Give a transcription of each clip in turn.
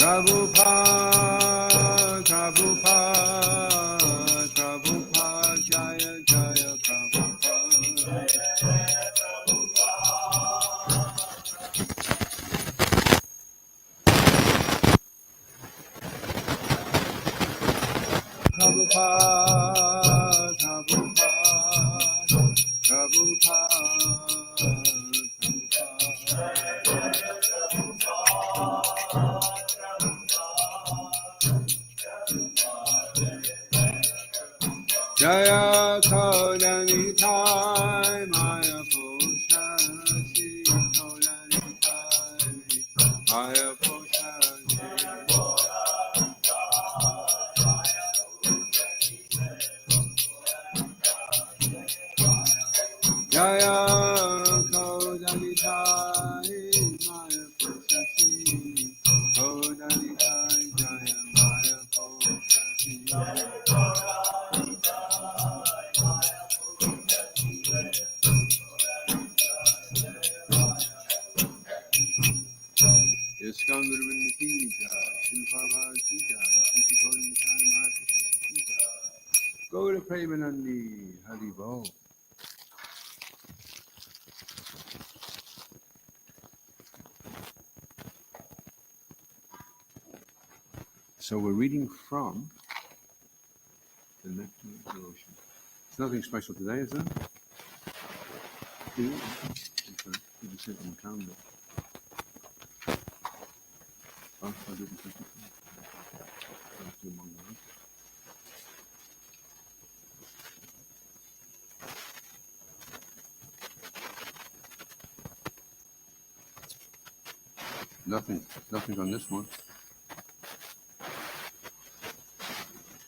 Prabhupada, Prabhupada, Prabhupada, Jaya Jaya Prabhupada. Prabhupada, Prabhupada, Prabhupada, Jaya Kodanitai Maya Poshashi Kodanitai Maya Poshashi Jaya Kodanitai Maya Poshashi Kodanitai Jaya Maya Poshashi Iskon Guru Ki Jai, Shilpava Ki Jai, Shishikon Nitai Mahaprabhu Ki Jai. Go to Premanandi, Haribo. So we're reading from the Nectar of Devotion. There's nothing special today, is there? Yeah. Okay. You can see it on the calendar. Oh, I didn't think it. I'll do one more. Nothing on this one.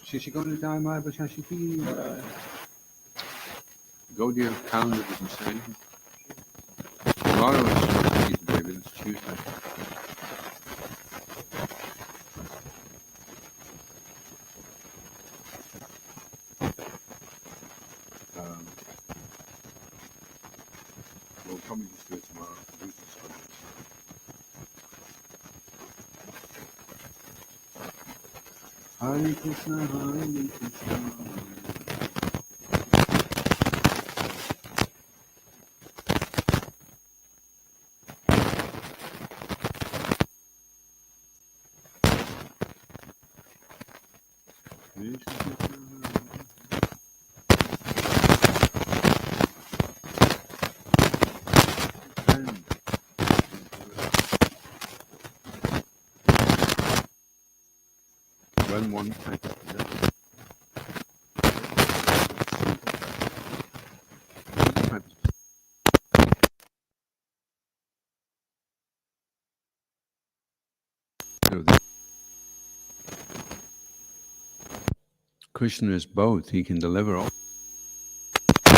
Shishikona Dai Mai Bashashiki. Go to your calendar, doesn't say anything. Tomorrow is today, but it's Tuesday. We'll probably just do it tomorrow. Hare Krishna, Hare Krishna. When one types Krishna is both. He can deliver all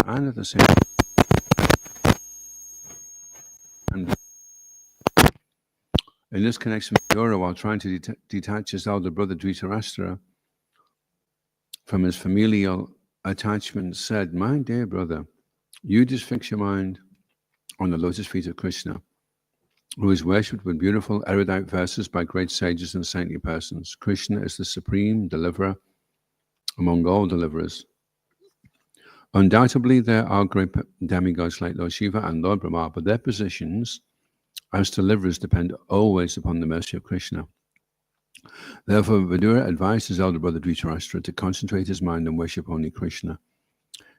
and at the same time. And in this connection, Yura, while trying to detach his elder brother Dhritarashtra from his familial attachment, said, "My dear brother, you just fix your mind on the lotus feet of Krishna, who is worshipped with beautiful erudite verses by great sages and saintly persons. Krishna is the supreme deliverer among all deliverers. Undoubtedly, there are great demigods like Lord Shiva and Lord Brahma, but their positions as deliverers depend always upon the mercy of Krishna. Therefore, Vidura advised his elder brother Dhritarashtra to concentrate his mind and worship only Krishna.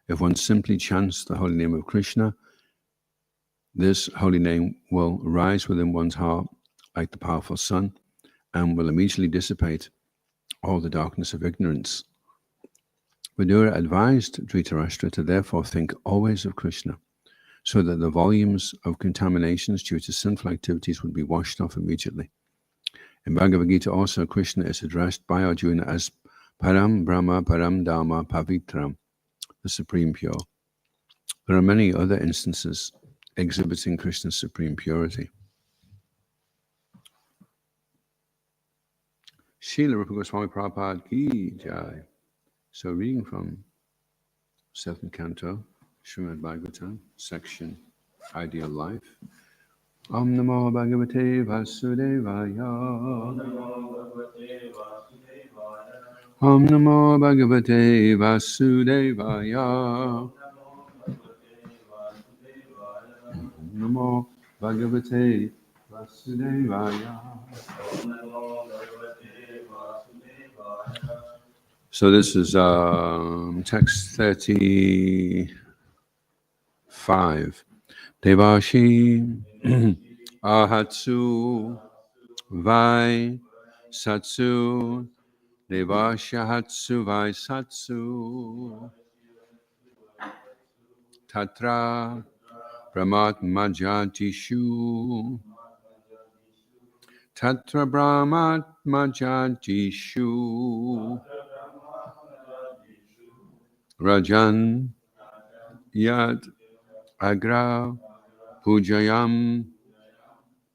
If one simply chants the holy name of Krishna, this holy name will rise within one's heart like the powerful sun and will immediately dissipate all the darkness of ignorance. Vidura advised Dhritarashtra to therefore think always of Krishna, so that the volumes of contaminations due to sinful activities would be washed off immediately. In Bhagavad Gita also, Krishna is addressed by Arjuna as Param Brahma Param Dharma Pavitram, the Supreme Pure. There are many other instances exhibiting Krishna's supreme purity. Srila Rupa Goswami Prabhupada ki jai. So reading from 7th Canto, Srimad Bhagavatam, section Ideal Life. Om Namo Bhagavate Vasudevaya. Om Namo Bhagavate Vasudevaya. Om Namo Bhagavate Vasudevaya. So this is text 35. Devashi Ahatsu Vai Satsu Devashahatsu Vai Satsu Tatra Brahmatmajatishu Tatra Brahmatmajatishu Rajan Yad Agra Pujayam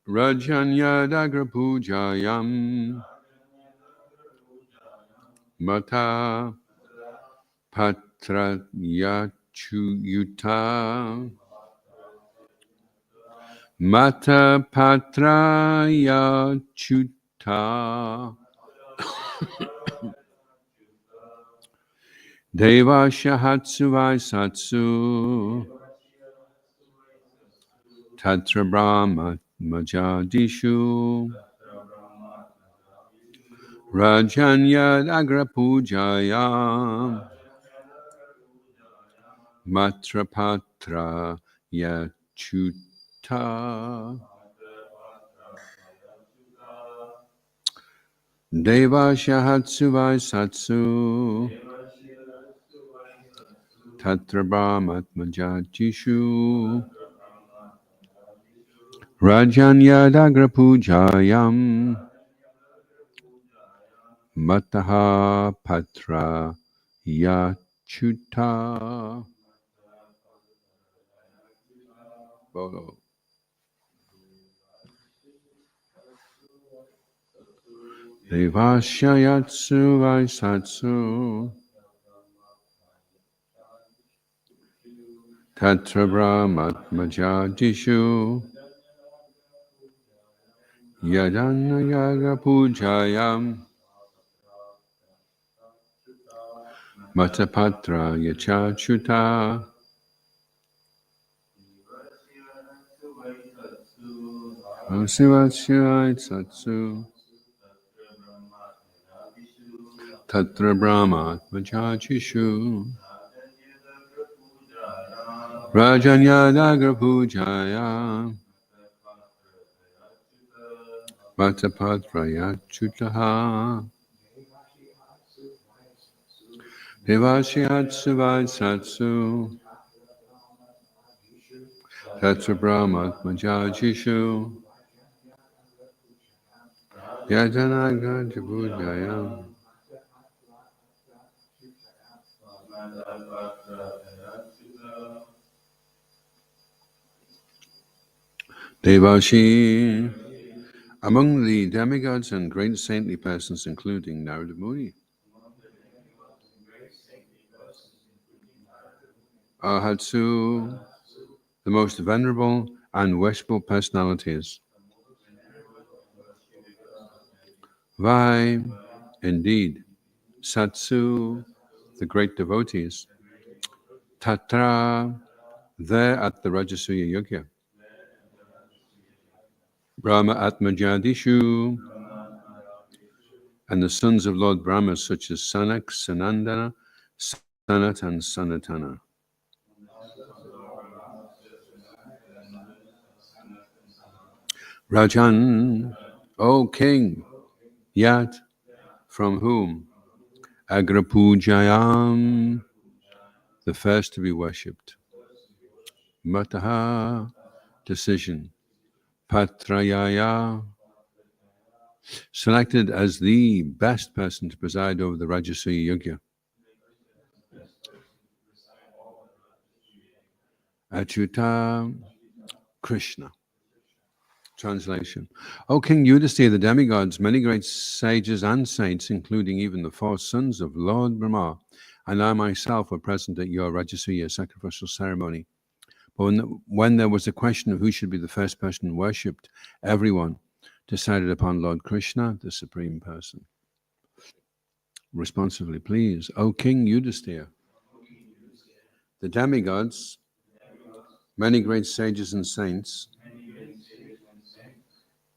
Rajan Yad Agra Pujayam Mata Patra Yachuyuta Mata Patra Yachuta Deva Shahatsu Vaisatsu Tatra Brahma Majadishu Rajanyad Agra Pujaya Matra Patra Yachuta Deva Shahatsu Vaisatsu Tatra Brahma Majadishu Rajanyadagra Pujayam Mataha Patra Yachuta Bolo. Devashayatsu Vaisatsu Tatra Brahmatmajadishu Yadana Yaga Pujayam Matapatra Yachachuta Sivachai Satsu Tatra Brahmatmajadishu Rajanyadagra Pujaya Matapatra Yachutaha Devashihatsu Vaisatsu Tatra Brahmatmajadishu Yajanagra Pujaya Devashi. Among the demigods and great saintly persons, including Narada Muni, Ahatsu, the most venerable and worshipful personalities, Vai, indeed, Satsu, the great devotees, Tatra, there at the Rajasuya Yogya, Brahma Atmajadishu, and the sons of Lord Brahma such as Sanak, Sanandana, Sanat and Sanatana. Rajan, O king, Yat, from whom? Agrapujayam, the first to be worshipped. Mataha, decision. Patrayaya, selected as the best person to preside over the Rajasuya Yogya. Achyuta, Krishna. Translation. O King Yudhisthira, the demigods, many great sages and saints, including even the 4 sons of Lord Brahma, and I myself were present at your Rajasuya sacrificial ceremony. But when there was a question of who should be the first person worshipped, everyone decided upon Lord Krishna, the Supreme Person. Responsively, please. O King Yudhisthira, the demigods, many great sages and saints,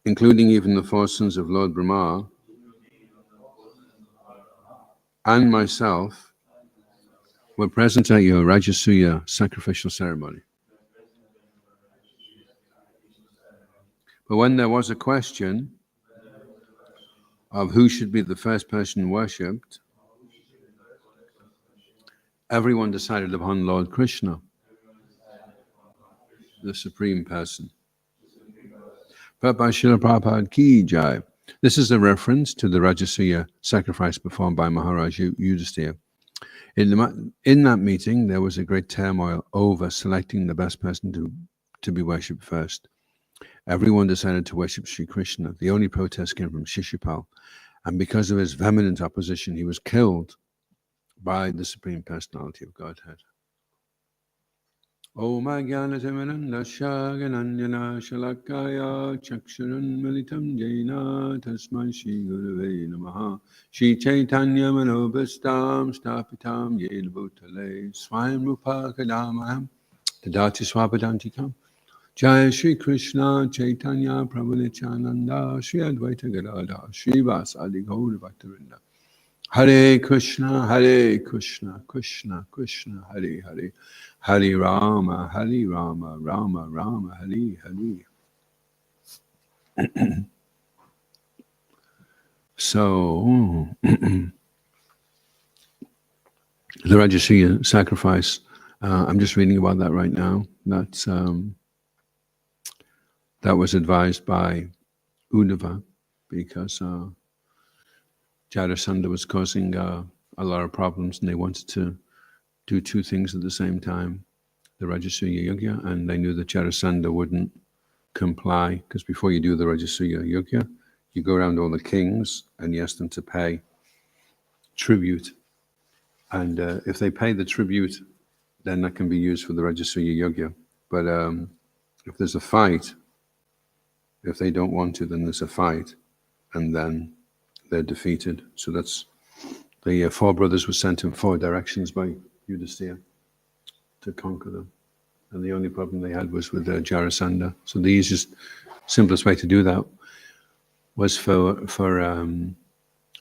including even the 4 sons of Lord Brahma, and myself, were present at your Rajasuya sacrificial ceremony. But when there was a question of who should be the first person worshipped, everyone decided upon Lord Krishna, the Supreme Person. Srila Prabhupada Ki Jai. This is a reference to the Rajasuya sacrifice performed by Maharaj Yudhisthira. In that meeting, there was a great turmoil over selecting the best person to be worshipped first. Everyone decided to worship Sri Krishna. The only protest came from Shishupal, and because of his vehement opposition, he was killed by the Supreme Personality of Godhead. Om Ajnanatimirandasya Gananjana Shalakaya Chaksharun Militam Jaina Tasmai Shri Gurave Namaha Shri Chaitanya Manobhastam Stapitam Yena Bhutale Swayam Rupa Kadamaham Tadati Swapadantikam Jai Shri Krishna Chaitanya Prabhu Nityananda Shri Advaita Gadadhar Shri Vasadi Gaura Bhaktavinda Hare Krishna, Krishna Krishna, Hare Hare, Hare Rama, Rama Rama, Hare Hare. So, the Rajasuya sacrifice, I'm just reading about that right now. That was advised by Uddhava because Jarasandha was causing a lot of problems, and they wanted to do 2 things at the same time, the Rajasuya Yajna, and they knew that Jarasandha wouldn't comply, because before you do the Rajasuya Yajna, you go around all the kings and you ask them to pay tribute. And if they pay the tribute, then that can be used for the Rajasuya Yajna. But if there's a fight, if they don't want to, then there's a fight, and then they're defeated. So that's the 4 brothers were sent in 4 directions by Yudhisthira to conquer them. And the only problem they had was with Jarasandha. So the easiest, simplest way to do that was for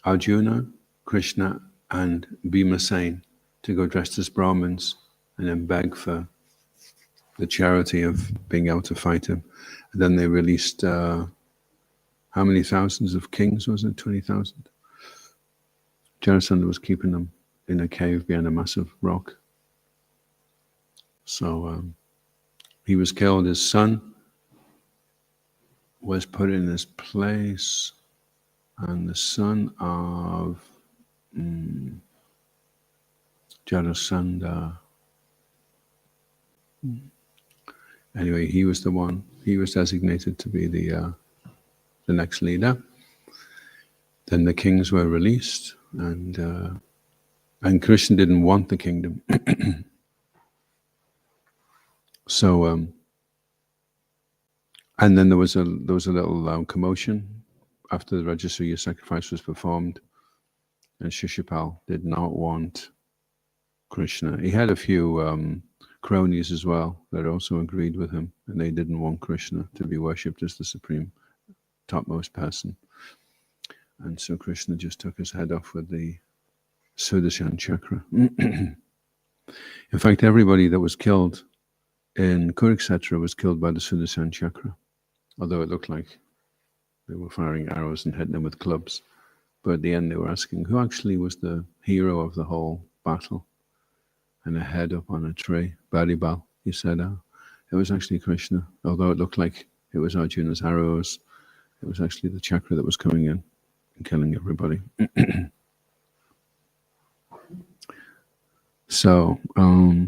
Arjuna, Krishna, and Bhimasena to go dressed as Brahmins and then beg for the charity of being able to fight him. And then they released how many thousands of kings was it? 20,000. Jarasandha was keeping them in a cave behind a massive rock. So he was killed. His son was put in his place, and the son of Jarasandha. Anyway, he was the one. He was designated to be the next leader. Then the kings were released, and Krishna didn't want the kingdom. So, and then there was a little commotion after the Rajasuya sacrifice was performed, and Shishupal did not want Krishna. He had a few cronies as well that also agreed with him, and they didn't want Krishna to be worshipped as the supreme topmost person. And so Krishna just took his head off with the Sudarshan chakra. In fact, everybody that was killed in Kurukshetra was killed by the Sudarshan chakra, although it looked like they were firing arrows and hitting them with clubs. But at the end they were asking who actually was the hero of the whole battle. And a head up on a tree, Baribal, he said, it was actually Krishna, although it looked like it was Arjuna's arrows. It was actually the chakra that was coming in and killing everybody. So, I'll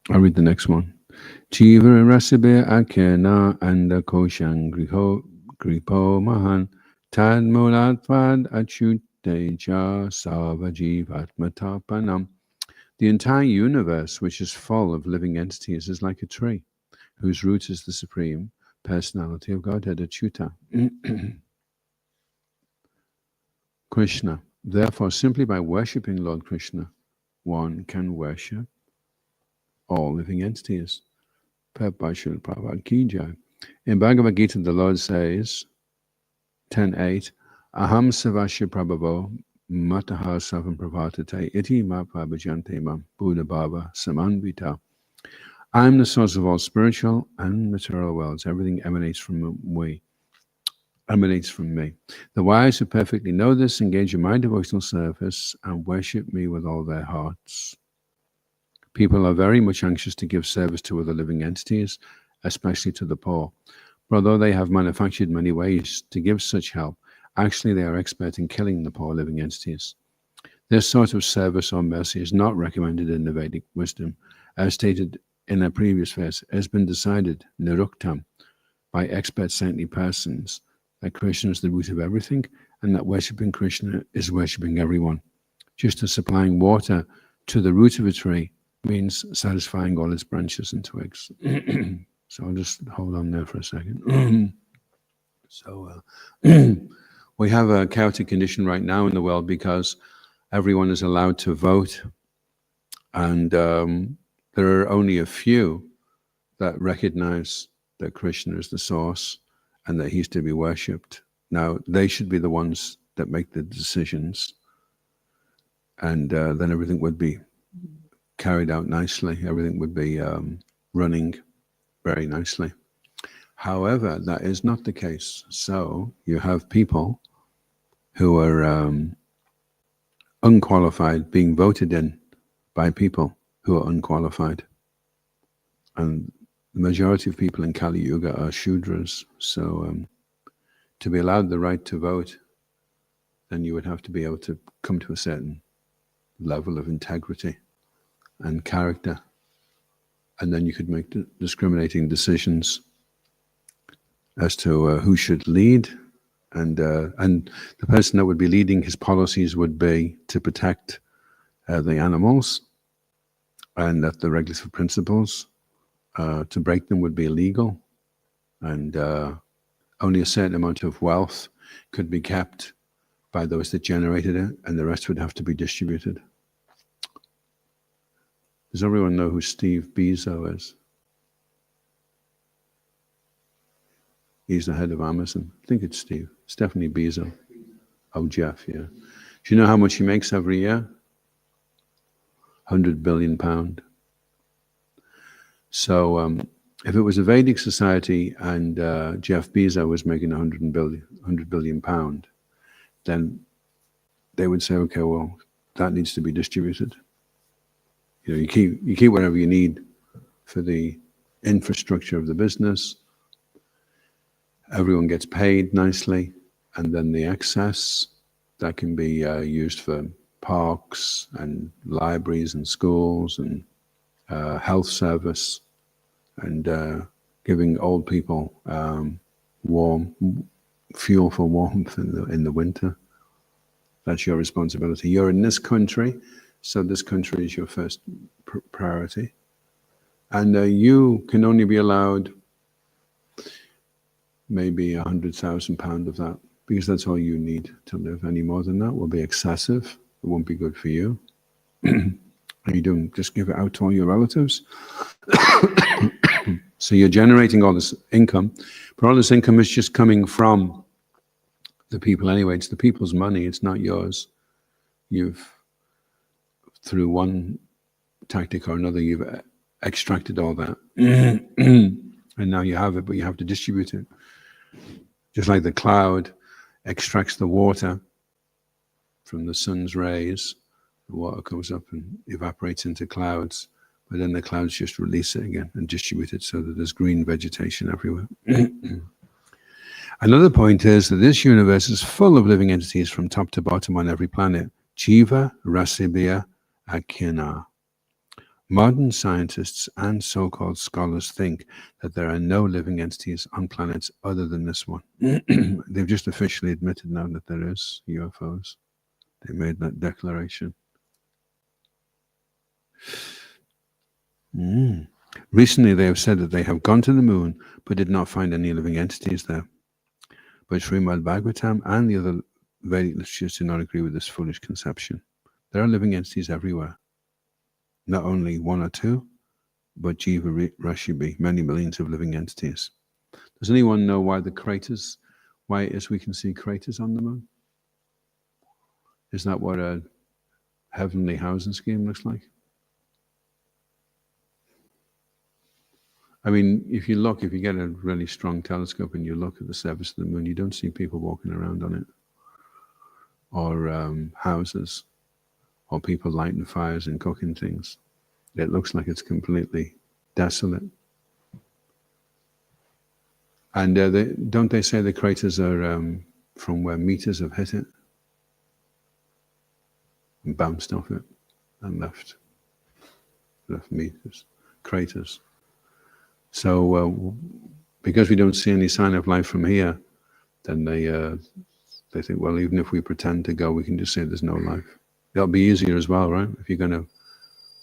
read the next one. Jiva Rasibir Akena and the Koshan Gripo Mahan Tad Mulatvad Achuteja Savajivatmatapanam. The entire universe, which is full of living entities, is like a tree, whose root is the Supreme Personality of Godhead, Achyuta. Krishna. Therefore, simply by worshipping Lord Krishna, one can worship all living entities. In Bhagavad Gita, the Lord says, 10.8, Aham Savasya Prabhavo Mataha Savam Pravatate Iti Mapa Bhajante Mam Buddha Bhava Samanvita. I am the source of all spiritual and material worlds. Everything emanates from me. The wise who perfectly know this engage in my devotional service and worship me with all their hearts. People are very much anxious to give service to other living entities, especially to the poor. For although they have manufactured many ways to give such help, actually they are expert in killing the poor living entities. This sort of service or mercy is not recommended in the Vedic wisdom. As stated in a previous verse, it has been decided, niruktam, by expert saintly persons, that Krishna is the root of everything, and that worshipping Krishna is worshipping everyone. Just as supplying water to the root of a tree means satisfying all its branches and twigs. So I'll just hold on there for a second. We have a chaotic condition right now in the world because everyone is allowed to vote, and there are only a few that recognize that Krishna is the source and that he's to be worshipped. Now, they should be the ones that make the decisions, and then everything would be carried out nicely. Everything would be running very nicely. However, that is not the case. So you have people who are unqualified being voted in by people who are unqualified. And the majority of people in Kali Yuga are Shudras. So to be allowed the right to vote, then you would have to be able to come to a certain level of integrity and character. And then you could make discriminating decisions as to who should lead. And the person that would be leading his policies would be to protect the animals, and that the regulatory principles, to break them would be illegal, and only a certain amount of wealth could be kept by those that generated it, and the rest would have to be distributed. Does everyone know who Steve Bezos is? He's the head of Amazon. I think it's Steve. It's definitely Bezos. Oh, Jeff, yeah. Do you know how much he makes every year? £100 billion. So if it was a Vedic society and Jeff Bezos was making £100 billion, then they would say, okay, well, that needs to be distributed. You know, you keep whatever you need for the infrastructure of the business. Everyone gets paid nicely, and then the excess that can be used for parks and libraries and schools and health service, and giving old people warm fuel for warmth in the winter. That's your responsibility. You're in this country, so this country is your first priority, and you can only be allowed maybe £100,000 of that, because that's all you need to live. Any more than that will be excessive. It won't be good for you. And you don't just give it out to all your relatives. So you're generating all this income, but all this income is just coming from the people anyway. It's the people's money. It's not yours. You've, through one tactic or another, you've extracted all that. And now you have it, but you have to distribute it. Just like the cloud extracts the water from the sun's rays, the water comes up and evaporates into clouds, but then the clouds just release it again and distribute it so that there's green vegetation everywhere. Another point is that this universe is full of living entities from top to bottom on every planet. Jiva, Rasibhya, Akhina. Modern scientists and so-called scholars think that there are no living entities on planets other than this one. They've just officially admitted now that there is UFOs. They made that declaration. Recently, they have said that they have gone to the moon but did not find any living entities there. But Srimad Bhagavatam and the other Vedic literatures do not agree with this foolish conception. There are living entities everywhere. Not only one or two, but Jiva Rashibi, many millions of living entities. Does anyone know why why it is we can see craters on the moon? Is that what a heavenly housing scheme looks like? I mean, if you get a really strong telescope and you look at the surface of the moon, you don't see people walking around on it, or houses, or people lighting fires and cooking things. It looks like it's completely desolate. And don't they say the craters are from where meters have hit it and bounced off it and left meters, craters. So because we don't see any sign of life from here, then they think, well, even if we pretend to go, we can just say there's no life. That'll be easier as well, right? If you're going to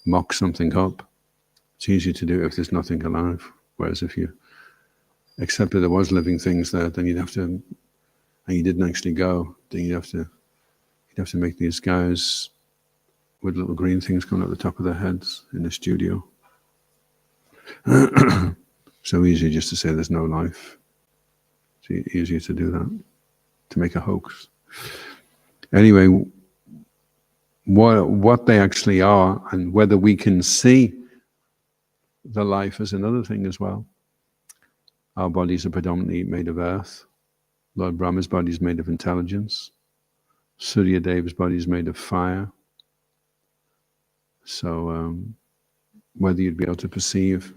mock something up, it's easier to do if there's nothing alive. Whereas if you accepted there was living things there, then you'd have to, and you didn't actually go, then you'd have to make these guys with little green things coming out the top of their heads in the studio. So easier just to say there's no life. It's easier to do that, to make a hoax. Anyway, what they actually are and whether we can see the life is another thing as well. Our bodies are predominantly made of earth. Lord Brahma's body is made of intelligence. Surya Deva's body is made of fire. So whether you'd be able to perceive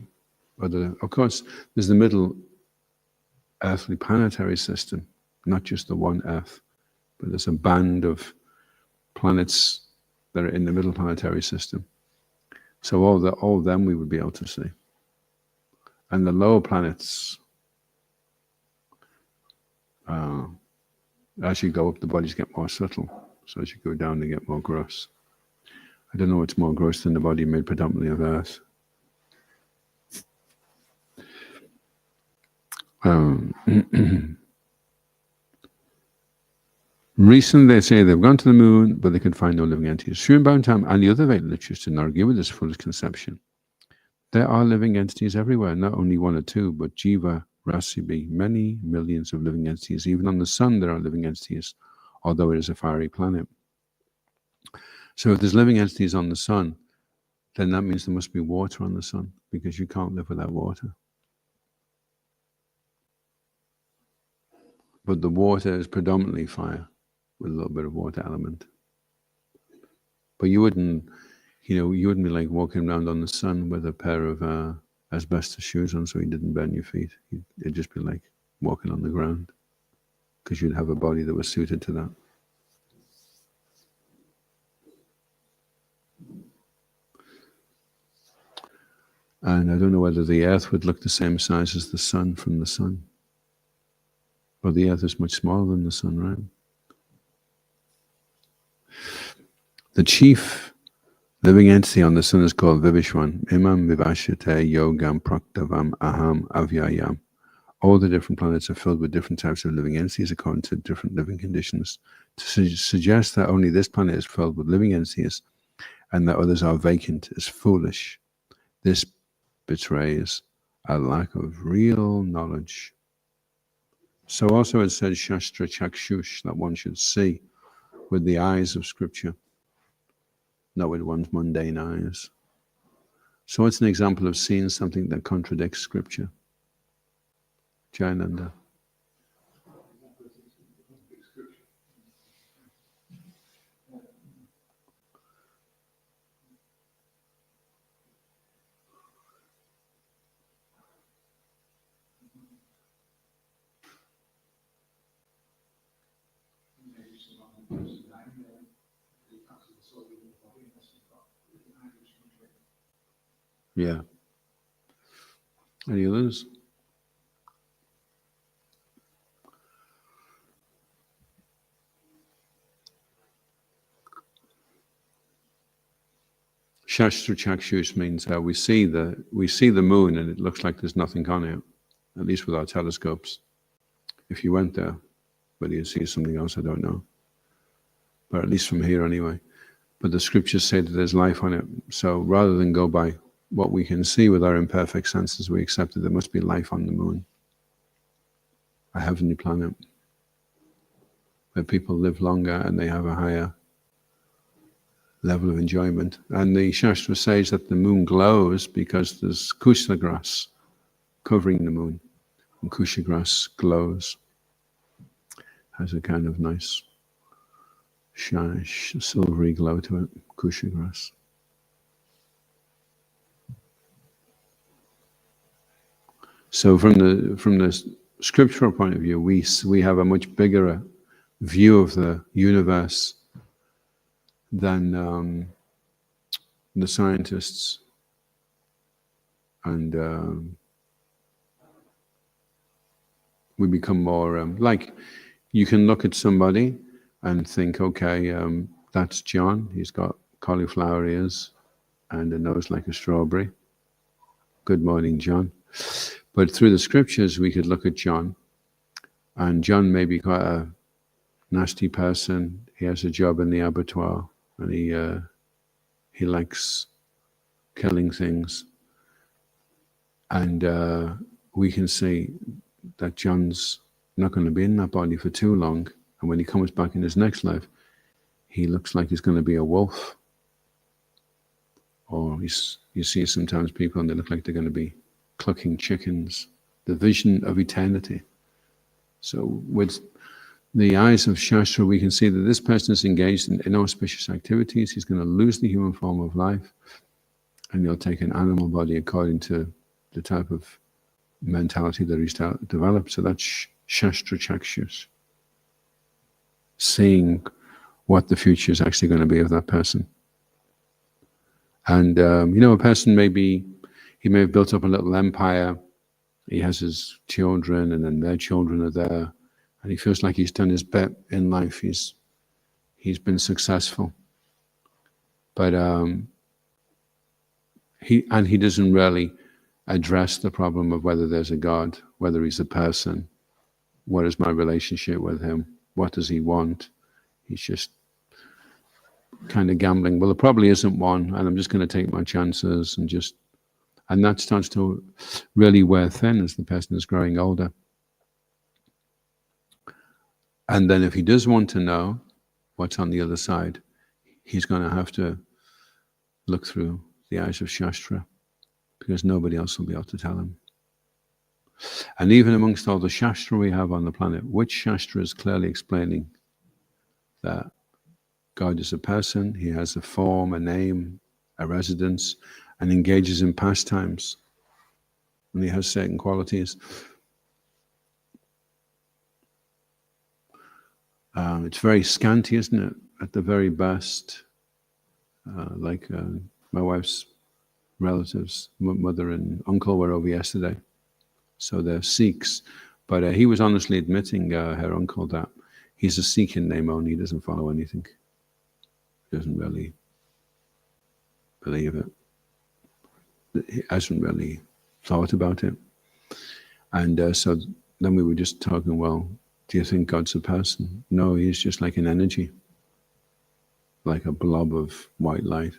of course, there's the middle earthly planetary system, not just the one Earth, but there's a band of planets that are in the middle planetary system. So all of them we would be able to see. And the lower planets, as you go up, the bodies get more subtle. So as you go down, they get more gross. I don't know what's more gross than the body made predominantly of earth. Recently, they say they've gone to the moon, but they could find no living entities. Srimad Bhagavatam and the other Vedic literatures do not agree with this foolish conception. There are living entities everywhere, not only one or two, but Jiva Rasibi, many millions of living entities. Even on the sun, there are living entities, although it is a fiery planet. So if there's living entities on the sun, then that means there must be water on the sun, because you can't live without water. But the water is predominantly fire, with a little bit of water element. But you wouldn't be like walking around on the sun with a pair of asbestos shoes on so you didn't burn your feet. It'd just be like walking on the ground, because you'd have a body that was suited to that. And I don't know whether the earth would look the same size as the sun from the sun. Well, the earth is much smaller than the sun, right? The chief living entity on the sun is called Vivishwan. Imam Vivashate Yogam Praktavam Aham Avyayam. All the different planets are filled with different types of living entities according to different living conditions. To suggest that only this planet is filled with living entities and that others are vacant is foolish. This betrays a lack of real knowledge. So also it says Shastra Chakshush, that one should see with the eyes of scripture, not with one's mundane eyes. So it's an example of seeing something that contradicts scripture. Jayananda. Yeah. Any others? Shastra Chakshus means we see the moon and it looks like there's nothing on it, at least with our telescopes. If you went there, whether you see something else, I don't know. But at least from here anyway. But the scriptures say that there's life on it. So rather than go by what we can see with our imperfect senses, we accept that there must be life on the moon, a heavenly planet, where people live longer and they have a higher level of enjoyment. And the Shastra says that the moon glows because there's kusha grass covering the moon. And kusha grass glows, has a kind of nice silvery glow to it, kusha grass. So from the scriptural point of view, we have a much bigger view of the universe than the scientists, and we become more like, you can look at somebody and think, okay, that's John, he's got cauliflower ears and a nose like a strawberry. Good morning, John. But through the scriptures, we could look at John, and John may be quite a nasty person. He has a job in the abattoir, and he likes killing things. And we can see that John's not going to be in that body for too long. And when he comes back in his next life, he looks like he's going to be a wolf. Or you see sometimes people and they look like they're going to be clucking chickens. The vision of eternity. So with the eyes of Shastra, we can see that this person is engaged in inauspicious activities. He's going to lose the human form of life, and he'll take an animal body according to the type of mentality that he's developed. So that's Shastra Chakshus, seeing what the future is actually going to be of that person. And a person he may have built up a little empire. He has his children, and then their children are there, and he feels like he's done his bit in life. He's been successful, but he doesn't really address the problem of whether there's a God, whether he's a person, what is my relationship with him, what does he want. He's just kind of gambling. Well, there probably isn't one, and I'm just going to take my chances and that starts to really wear thin as the person is growing older. And then if he does want to know what's on the other side, he's going to have to look through the eyes of Shastra, because nobody else will be able to tell him. And even amongst all the Shastra we have on the planet, which Shastra is clearly explaining that God is a person, he has a form, a name, a residence, and engages in pastimes, and he has certain qualities. It's very scanty, isn't it? At the very best, like my wife's relatives, mother and uncle were over yesterday, so they're Sikhs, but he was honestly admitting, her uncle, that he's a Sikh in name only, he doesn't follow anything. He doesn't really believe it. He hasn't really thought about it. And so then we were just talking, well, do you think God's a person? No, he's just like an energy, like a blob of white light.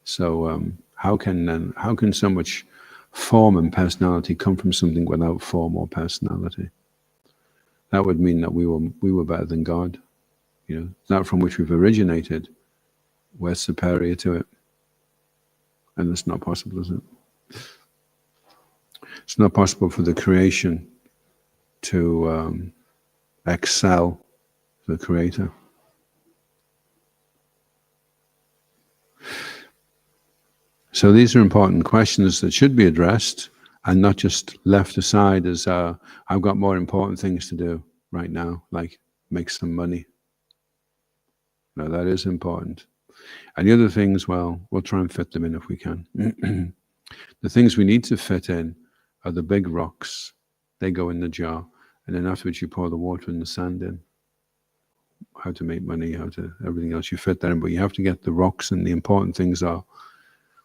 So how can so much form and personality come from something without form or personality? That would mean that we were better than God. That from which we've originated, we're superior to it. And that's not possible, is it? It's not possible for the creation to excel the Creator. So these are important questions that should be addressed and not just left aside as I've got more important things to do right now, like make some money. No, that is important. And the other things, well, we'll try and fit them in if we can. The things we need to fit in are the big rocks. They go in the jar. And then afterwards you pour the water and the sand in. How to make money, everything else, you fit that in. But you have to get the rocks, and the important things are,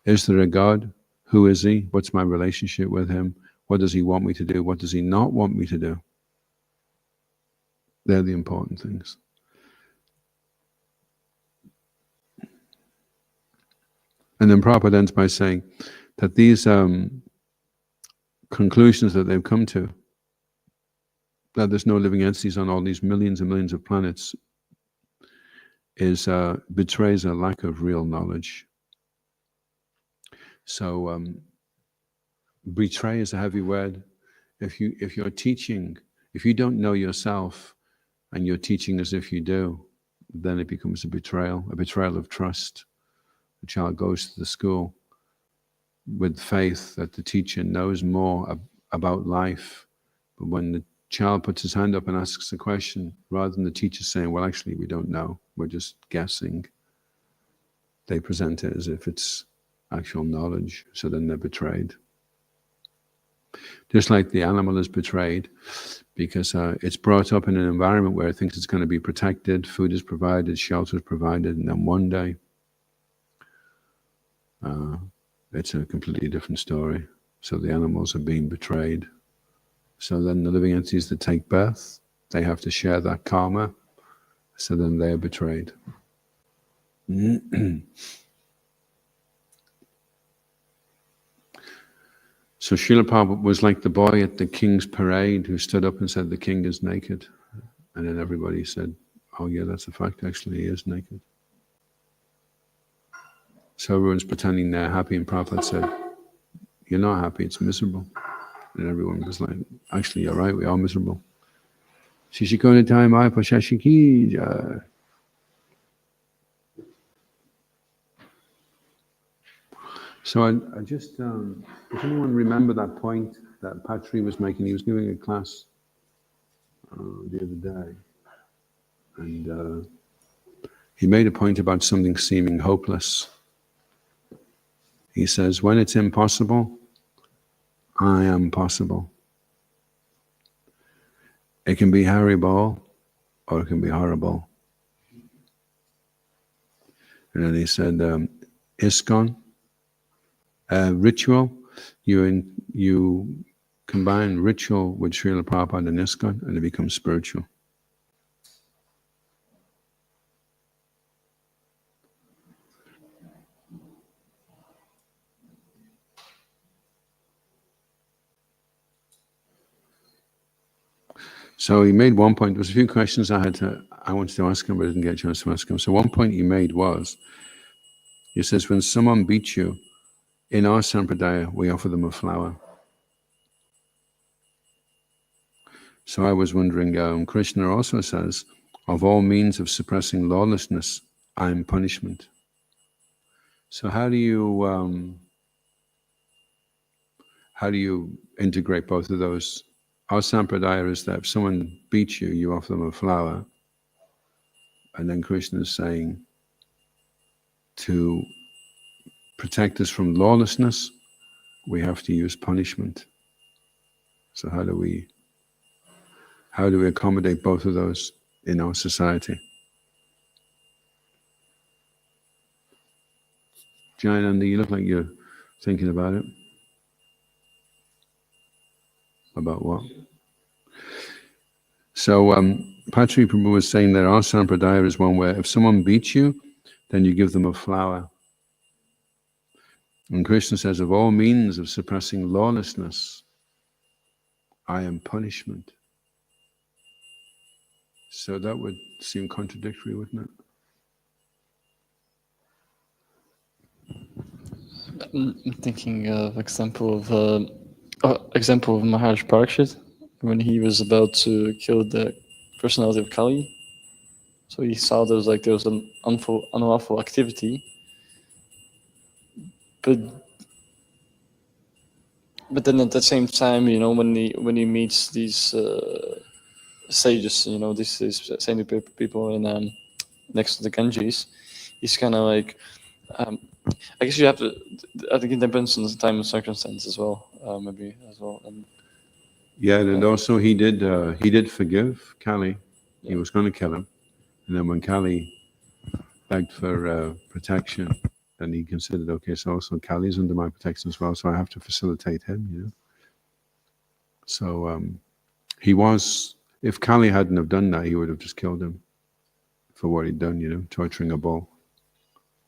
is there a God? Who is he? What's my relationship with him? What does he want me to do? What does he not want me to do? They're the important things. And then Prabhupada ends by saying that these conclusions that they've come to, that there's no living entities on all these millions and millions of planets, betrays a lack of real knowledge. So betray is a heavy word. If you're teaching, if you don't know yourself and you're teaching as if you do, then it becomes a betrayal of trust. The child goes to the school with faith that the teacher knows more about life. But when the child puts his hand up and asks a question, rather than the teacher saying, well, actually, we don't know, we're just guessing, they present it as if it's actual knowledge. So then they're betrayed. Just like the animal is betrayed because it's brought up in an environment where it thinks it's going to be protected, food is provided, shelter is provided, and then one day it's a completely different story. So the animals are being betrayed. So then the living entities that take birth, they have to share that karma. So then they are betrayed. So Srila Prabhupada was like the boy at the king's parade who stood up and said the king is naked. And then everybody said, oh yeah, that's a fact, actually he is naked. So everyone's pretending they're happy, and Prabhupada said, you're not happy, it's miserable. And everyone was like, actually you're right, we are miserable. Shishikona time I Pashashiki. So I just, does anyone remember that point that Patri was making? He was giving a class the other day. And he made a point about something seeming hopeless. He says, when it's impossible, I am possible. It can be Haribol or it can be horrible. And then he said, ISKCON, ritual, you combine ritual with Srila Prabhupada and ISKCON and it becomes spiritual. So he made one point. There was a few questions I wanted to ask him, but I didn't get a chance to ask him. So one point he made was, he says, when someone beats you, in our sampradaya, we offer them a flower. So I was wondering, Krishna also says, of all means of suppressing lawlessness, I am punishment. So how do you integrate both of those? Our sampradaya is that if someone beats you, you offer them a flower. And then Krishna is saying, to protect us from lawlessness, we have to use punishment. So how do we accommodate both of those in our society? Jayananda, you look like you're thinking about it. About what? So Patri Prabhu was saying that our sampradaya is one where if someone beats you, then you give them a flower. And Krishna says, of all means of suppressing lawlessness, I am punishment. So that would seem contradictory, wouldn't it? I'm thinking of example of Maharaj Parikshit when he was about to kill the personality of Kali. So he saw there was an unlawful activity, but then at the same time, when he meets these sages, these saintly people in next to the Ganges, he's kind of like, I guess you have to. I think it depends on the time and circumstance as well, maybe as well. And Yeah, and also he did forgive Kali. He was going to kill him, and then when Kali begged for protection, then he considered, okay, so also Kali's under my protection as well, so I have to facilitate him, you know. So he was. If Kali hadn't have done that, he would have just killed him for what he'd done, you know, torturing a bull.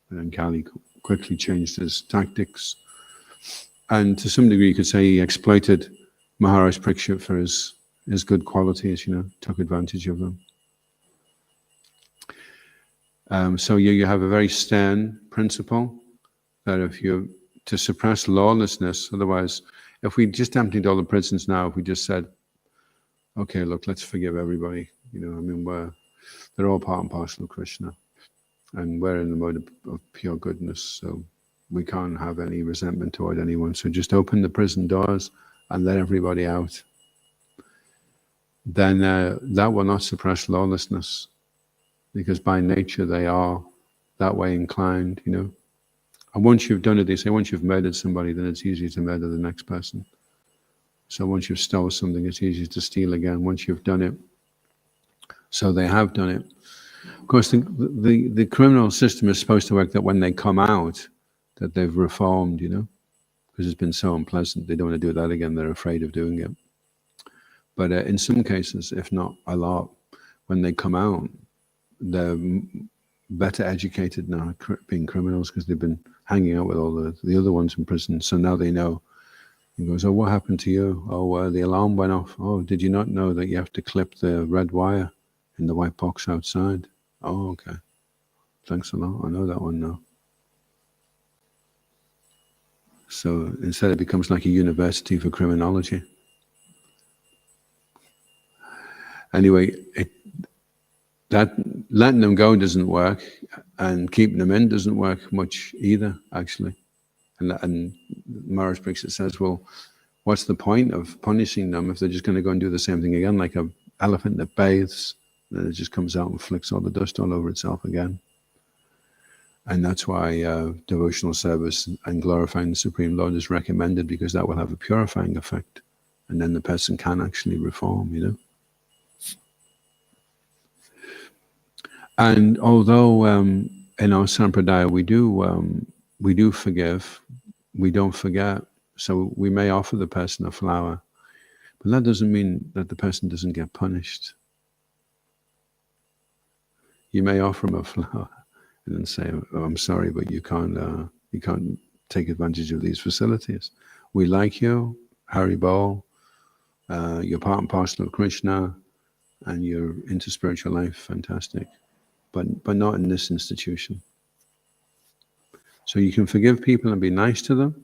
And then Kali quickly changed his tactics, and to some degree, you could say he exploited Maharaj Parikshit for his good qualities, you know, took advantage of them. So you have a very stern principle that if you to suppress lawlessness, otherwise, if we just emptied all the prisons now, if we just said, okay, look, let's forgive everybody, you know, I mean, they're all part and parcel of Krishna, and we're in the mode of pure goodness, so we can't have any resentment toward anyone. So just open the prison doors and let everybody out. Then that will not suppress lawlessness, because by nature they are that way inclined, you know. And once you've done it, they say, once you've murdered somebody, then it's easy to murder the next person. So once you've stolen something, it's easy to steal again. Once you've done it, so they have done it. Of course, the criminal system is supposed to work that when they come out, that they've reformed, you know, because it's been so unpleasant. They don't want to do that again. They're afraid of doing it. But in some cases, if not a lot, when they come out, they're better educated now, being criminals, because they've been hanging out with all the other ones in prison. So now they know. He goes, oh, what happened to you? Oh, the alarm went off. Oh, did you not know that you have to clip the red wire in the white box outside? Oh, okay. Thanks a lot. I know that one now. So instead it becomes like a university for criminology. Anyway, that letting them go doesn't work, and keeping them in doesn't work much either, actually. And Maharaj Parikshit says, well, what's the point of punishing them if they're just going to go and do the same thing again, like an elephant that bathes, and it just comes out and flicks all the dust all over itself again. And that's why devotional service and glorifying the Supreme Lord is recommended, because that will have a purifying effect. And then the person can actually reform, you know. And although in our sampradaya we do forgive, we don't forget. So we may offer the person a flower, but that doesn't mean that the person doesn't get punished. You may offer him a flower and then say, oh, I'm sorry, but you can't take advantage of these facilities. We like you, Hari Bol, you're part and parcel of Krishna, and you're into spiritual life, fantastic. But not in this institution. So you can forgive people and be nice to them,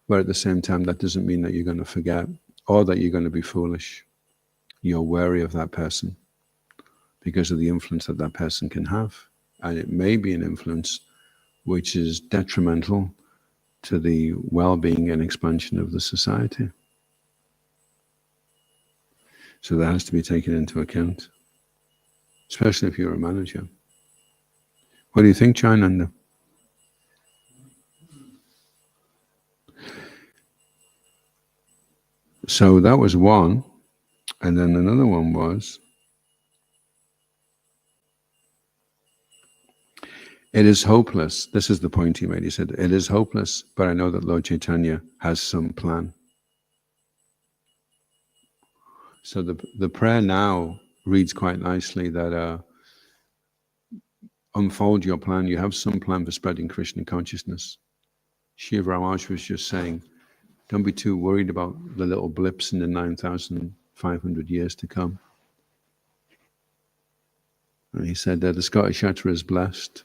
but at the same time, that doesn't mean that you're going to forget or that you're going to be foolish. You're wary of that person because of the influence that person can have. And it may be an influence which is detrimental to the well-being and expansion of the society. So that has to be taken into account, especially if you're a manager. What do you think, Jainanda? So that was one, and then another one was, it is hopeless. This is the point he made. He said, it is hopeless, but I know that Lord Chaitanya has some plan. So the prayer now reads quite nicely that unfold your plan. You have some plan for spreading Krishna consciousness. Shiva Ramanuja was just saying, don't be too worried about the little blips in the 9,500 years to come. And he said that the Scottish Yatra is blessed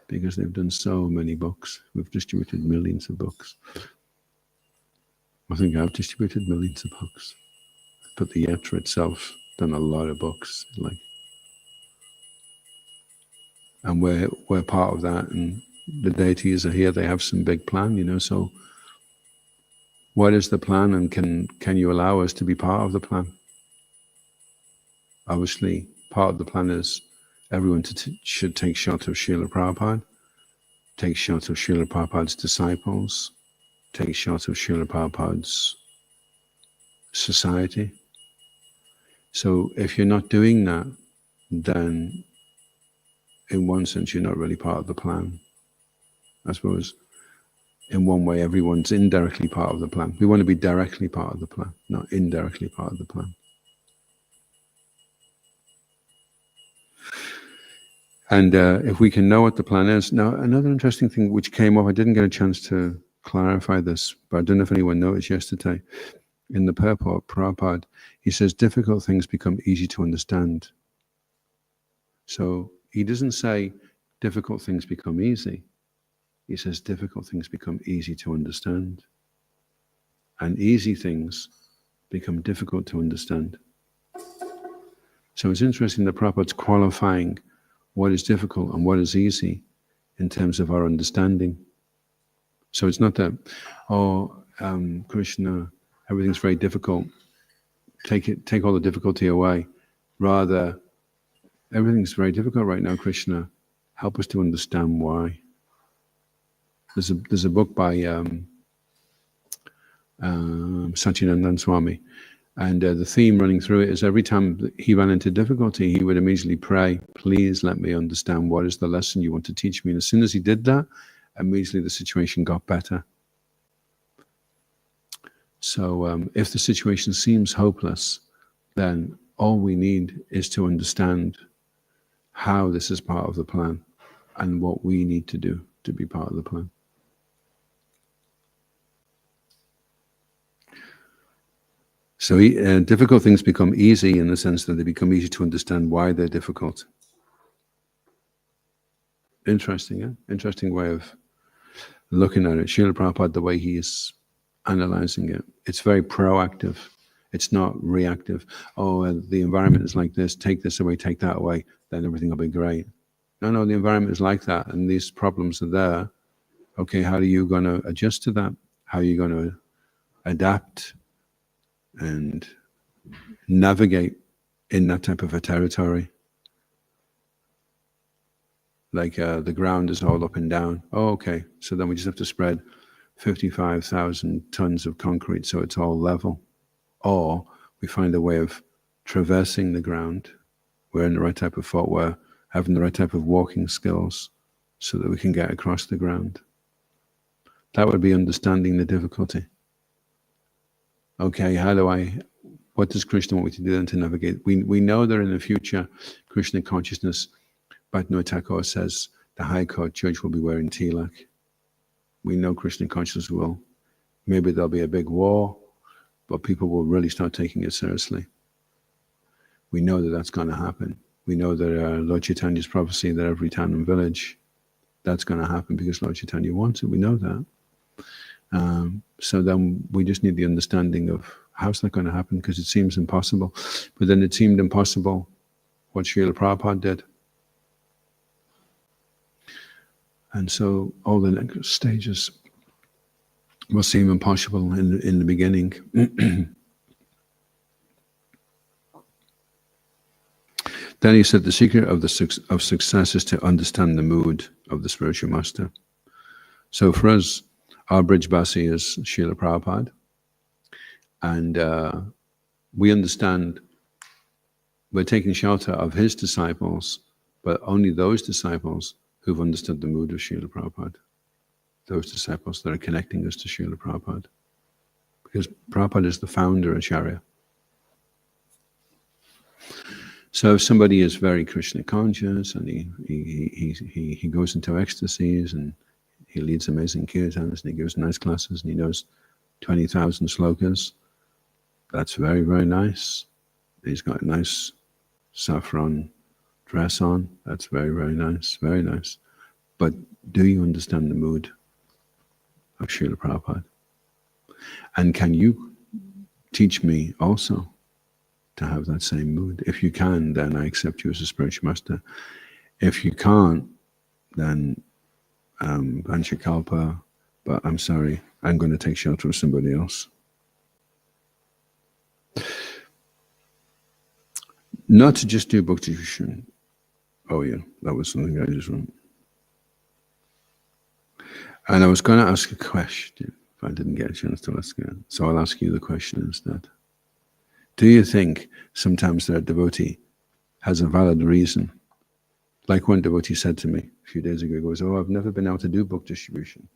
because they've done so many books. We've distributed millions of books. I think I've distributed millions of books. But the Yatra itself done a lot of books, and we're part of that, and the deities are here. They have some big plan, so what is the plan, and can you allow us to be part of the plan? Obviously, part of the plan is everyone should take shot of Srila Prabhupada, take shots of Srila Prabhupada's disciples, take shots of Srila Prabhupada's society. So if you're not doing that, then in one sense you're not really part of the plan. I suppose in one way everyone's indirectly part of the plan. We want to be directly part of the plan, not indirectly part of the plan. And if we can know what the plan is. Now, another interesting thing which came up, I didn't get a chance to clarify this, but I don't know if anyone noticed yesterday, in the purport, Prabhupada, he says difficult things become easy to understand. So he doesn't say difficult things become easy. He says difficult things become easy to understand. And easy things become difficult to understand. So it's interesting that Prabhupada's qualifying what is difficult and what is easy in terms of our understanding. So it's not that, Krishna, everything's very difficult, take all the difficulty away. Rather, everything's very difficult right now, Krishna, help us to understand why. There's a book by Satyanandan Swami, and the theme running through it is every time he ran into difficulty, he would immediately pray, please let me understand what is the lesson you want to teach me. And as soon as he did that, immediately the situation got better. So if the situation seems hopeless, then all we need is to understand how this is part of the plan and what we need to do to be part of the plan. So difficult things become easy in the sense that they become easy to understand why they're difficult. Interesting, yeah? Interesting way of looking at it. Srila Prabhupada, the way he is analyzing it, it's very proactive. It's not reactive. The environment is like this, take this away, take that away, then everything will be great. No, the environment is like that, and these problems are there. Okay, how are you going to adjust to that? How are you going to adapt and navigate in that type of a territory? Like the ground is all up and down. Okay, so then we just have to spread 55,000 tons of concrete so it's all level. Or we find a way of traversing the ground. We're in the right type of footwear, having the right type of walking skills so that we can get across the ground. That would be understanding the difficulty. Okay, what does Krishna want me to do then to navigate? We know that in the future, Krishna consciousness, Bhaktivinoda Thakur says, the High Court judge will be wearing tilak. We know Krishna consciousness will. Maybe there'll be a big war, but people will really start taking it seriously. We know that that's going to happen. We know that Lord Chaitanya's prophecy that every town and village, that's going to happen because Lord Chaitanya wants it. We know that. So then we just need the understanding of how's that going to happen, because it seems impossible. But then it seemed impossible what Srila Prabhupada did. And so all the next stages will seem impossible in the beginning. Then he said the secret of success is to understand the mood of the spiritual master. So for us, our Brijbasi is Srila Prabhupada, and we understand we're taking shelter of his disciples, but only those disciples who've understood the mood of Srila Prabhupada, those disciples that are connecting us to Srila Prabhupada, because Prabhupada is the founder Acharya. So if somebody is very Krishna conscious and he goes into ecstasies and he leads amazing kirtans and he gives nice classes and he knows 20,000 slokas, that's very, very nice. He's got a nice saffron dress on. That's very, very nice, very nice. But do you understand the mood of Srila Prabhupada? And can you teach me also to have that same mood? If you can, then I accept you as a spiritual master. If you can't, then Vanchakalpa, but I'm sorry, I'm going to take shelter of somebody else. Not to just do Bhakti Krishna. Oh yeah, that was something I just wrote. And I was going to ask a question, if I didn't get a chance to ask it. So I'll ask you the question instead. Do you think sometimes that a devotee has a valid reason? Like one devotee said to me a few days ago, he goes, "Oh, I've never been able to do book distribution."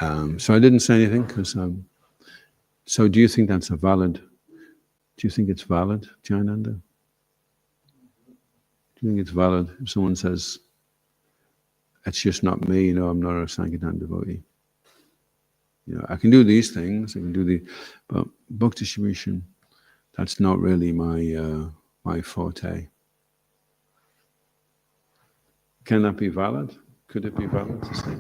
So I didn't say anything because. So do you think that's a valid? Do you think it's valid, Jayananda? Do you think it's valid if someone says, "It's just not me, I'm not a Sankirtan devotee. I can do these things, but book distribution, that's not really my forte." Can that be valid? Could it be valid to say?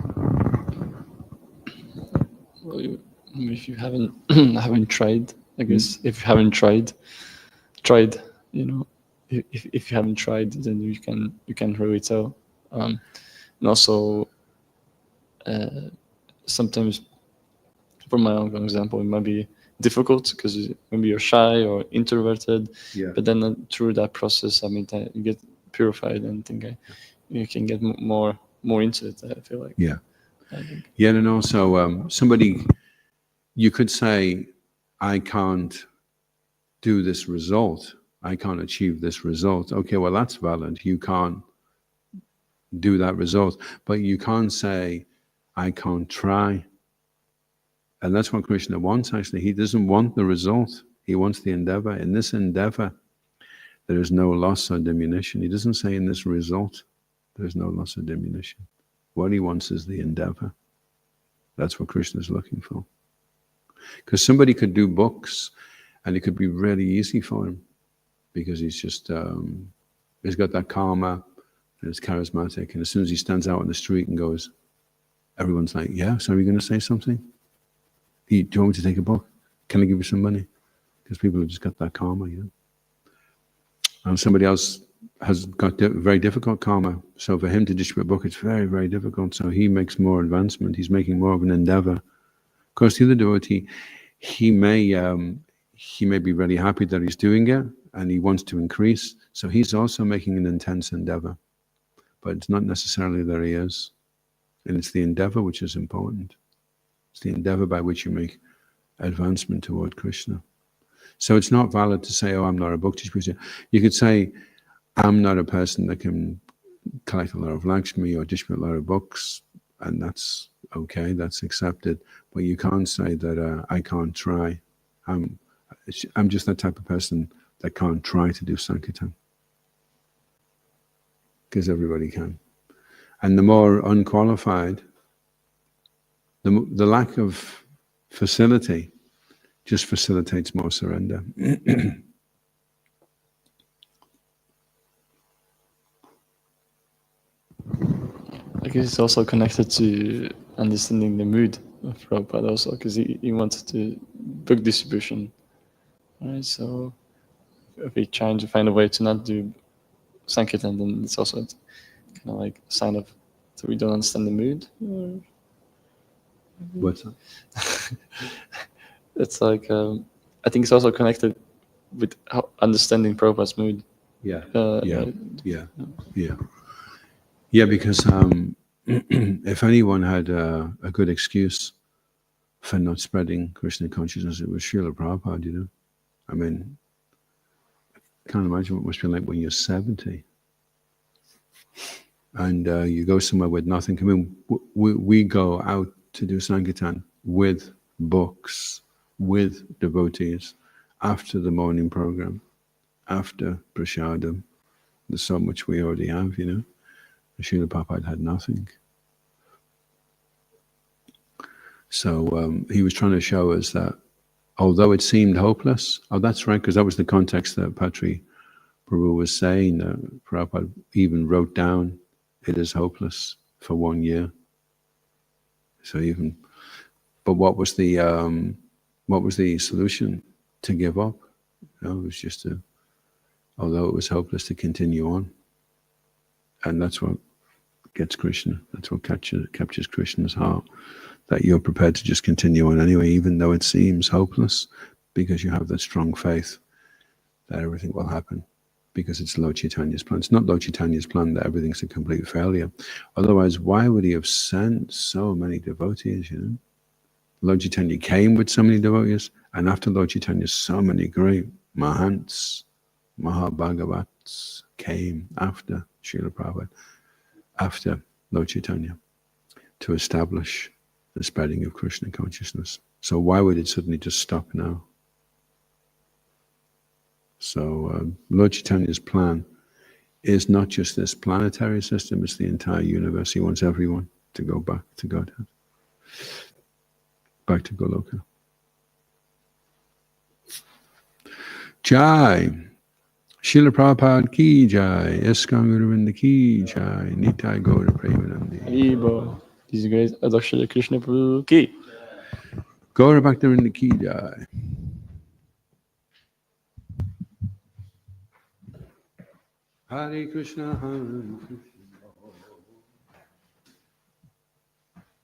Well, if you haven't haven't tried, I guess. If you haven't tried, if you haven't tried, then you can really tell. And also, sometimes, for my own example, it might be difficult because maybe you're shy or introverted. Yeah. But then through that process, I mean, you get purified and think you can get more into it. I feel like. Yeah. I think. Yeah, and also somebody, you could say, "I can't do this result. I can't achieve this result." Okay, well, that's valid. You can't do that result, but you can't say, "I can't try." And that's what Krishna wants, actually. He doesn't want the result. He wants the endeavor. In this endeavor, there is no loss or diminution. He doesn't say in this result, there's no loss or diminution. What he wants is the endeavor. That's what Krishna is looking for. Because somebody could do books and it could be really easy for him because he's just, he's got that karma and it's charismatic. And as soon as he stands out on the street and goes, everyone's like, "Yeah, so are you going to say something? Do you want me to take a book? Can I give you some money?" Because people have just got that karma, And somebody else has got very difficult karma. So for him to distribute a book, it's very, very difficult. So he makes more advancement. He's making more of an endeavor. Of course, the other devotee, he may be really happy that he's doing it and he wants to increase. So he's also making an intense endeavor. But it's not necessarily that he is. And it's the endeavor which is important. It's the endeavor by which you make advancement toward Krishna. So it's not valid to say, "Oh, I'm not a book distributor." You could say, "I'm not a person that can collect a lot of Lakshmi or distribute a lot of books," and that's okay, that's accepted. But you can't say that I can't try. I'm just that type of person that can't try to do Sankirtan. Because everybody can. And the more unqualified, the lack of facility just facilitates more surrender. I guess it's also connected to understanding the mood of Prabhupada also, because he wanted to book distribution, right? So if we're trying to find a way to not do Sankirtan, then it's also kind of like a sign of that we don't understand the mood. What's that? It's like, I think it's also connected with understanding Prabhupada's mood. Yeah. Yeah. Yeah, because if anyone had a good excuse for not spreading Krishna consciousness, it was Srila Prabhupada, I mean, I can't imagine what it must be like when you're 70 and you go somewhere with nothing. I mean, we go out to do Sankirtan with books, with devotees, after the morning program, after Prashadam. There's so much we already have, Srila Prabhupada had nothing. So he was trying to show us that although it seemed hopeless, that's right, because that was the context that Patri Prabhu was saying, that Prabhupada even wrote down, "It is hopeless," for 1 year. So but what was the solution? To give up? It was just although it was hopeless, to continue on. And that's what gets Krishna. That's what captures Krishna's heart. That you're prepared to just continue on anyway, even though it seems hopeless, because you have that strong faith that everything will happen, because it's Lord Chaitanya's plan. It's not Lord Chaitanya's plan that everything's a complete failure. Otherwise, why would he have sent so many devotees, you know? Lord Chaitanya came with so many devotees, and after Lord Chaitanya, so many great Mahants, Mahabhagavats came after Srila Prabhupada, after Lord Chaitanya, to establish the spreading of Krishna consciousness. So why would it suddenly just stop now? So Lord Chaitanya's plan is not just this planetary system, it's the entire universe. He wants everyone to go back to Godhead, back to Goloka. Jai. Srila Prabhupada ki jai. ISKCON Guruvinda ki jai. Nitai Gaura Premanandi. Haribo. These guys, Adhoksaja Krishna Prabhu ki. Gaura Bhaktavinda ki jai. Hare Krishna, Hare Krishna.